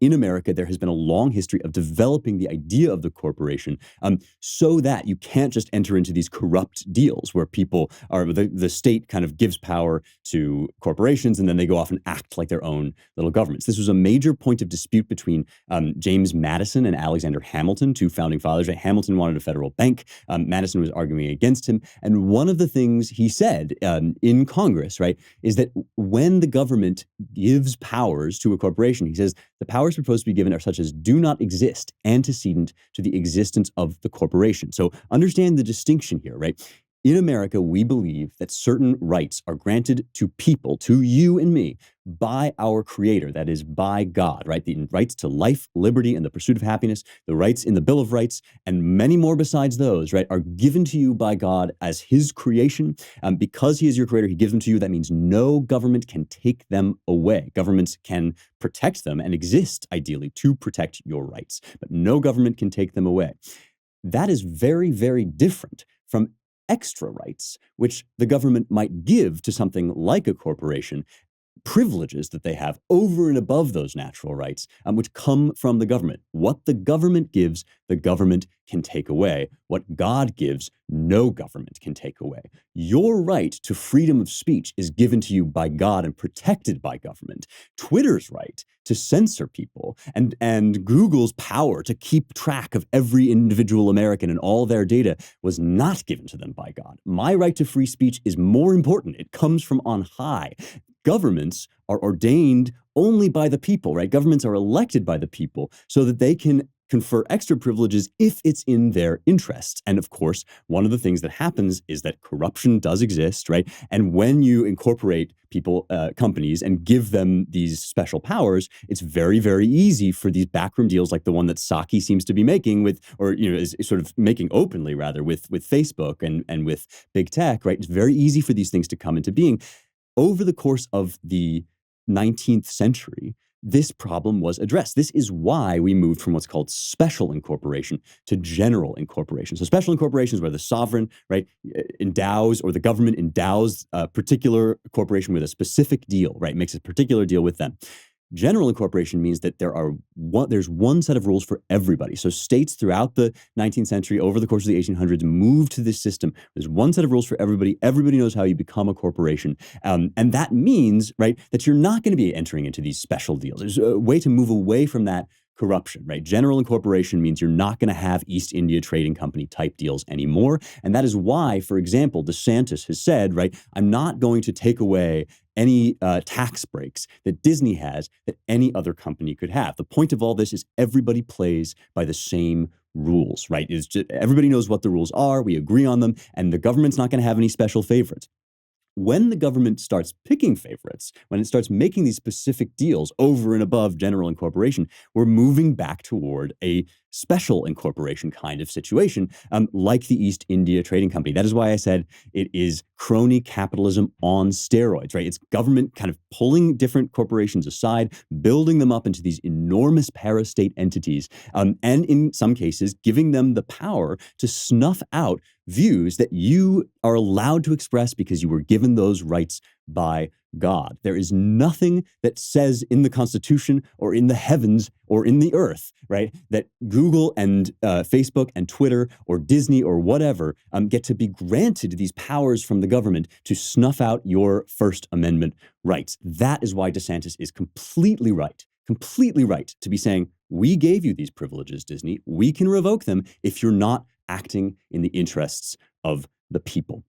in America, there has been a long history of developing the idea of the corporation so that you can't just enter into these corrupt deals where people are, the state kind of gives power to corporations and then they go off and act like their own little governments. This was a major point of dispute between James Madison and Alexander Hamilton, two founding fathers. Right? Hamilton wanted a federal bank. Madison was arguing against him. And one of the things he said in Congress, right, is that when the government gives powers to a corporation, he says the powers proposed to be given are such as do not exist antecedent to the existence of the corporation. So understand the distinction here, right? In America, we believe that certain rights are granted to people, to you and me, by our Creator, that is, by God, right? The rights to life, liberty, and the pursuit of happiness, the rights in the Bill of Rights, and many more besides those, right, are given to you by God as His creation. Because He is your Creator, He gives them to you. That means no government can take them away. Governments can protect them and exist, ideally, to protect your rights, but no government can take them away. That is very, very different from extra rights, which the government might give to something like a corporation, privileges that they have over and above those natural rights, which come from the government. What the government gives, the government can take away. What God gives, no government can take away. Your right to freedom of speech is given to you by God and protected by government. Twitter's right to censor people and Google's power to keep track of every individual American and all their data was not given to them by God. My right to free speech is more important. It comes from on high. Governments are ordained only by the people, right? Governments are elected by the people so that they can confer extra privileges if it's in their interests. And of course, one of the things that happens is that corruption does exist, right? And when you incorporate people, companies, and give them these special powers, it's very, very easy for these backroom deals like the one that Psaki seems to be making with, or is sort of making openly rather with Facebook and with big tech, right? It's very easy for these things to come into being. Over the course of the 19th century, this problem was addressed. This is why we moved from what's called special incorporation to general incorporation. So special incorporation is where the sovereign, right, endows, or the government endows a particular corporation with a specific deal, right, makes a particular deal with them. General incorporation means that there's one set of rules for everybody. So states throughout the 19th century, over the course of the 1800s, moved to this system. There's one set of rules for everybody. Everybody knows how you become a corporation. And that means, right, that you're not going to be entering into these special deals. There's a way to move away from that corruption, right? General incorporation means you're not going to have East India Trading Company type deals anymore. And that is why, for example, DeSantis has said, right, I'm not going to take away any tax breaks that Disney has that any other company could have. The point of all this is everybody plays by the same rules, right? It's just, everybody knows what the rules are. We agree on them, and the government's not going to have any special favorites. When the government starts picking favorites, when it starts making these specific deals over and above general incorporation, we're moving back toward a special incorporation kind of situation, like the East India Trading Company. That is why I said it is crony capitalism on steroids, right? It's government kind of pulling different corporations aside, building them up into these enormous parastate entities, and in some cases, giving them the power to snuff out views that you are allowed to express because you were given those rights by God. There is nothing that says in the Constitution or in the heavens or in the earth, right, that Google and Facebook and Twitter or Disney or whatever get to be granted these powers from the government to snuff out your First Amendment rights. That is why DeSantis is completely right to be saying, we gave you these privileges, Disney. We can revoke them if you're not acting in the interests of the people.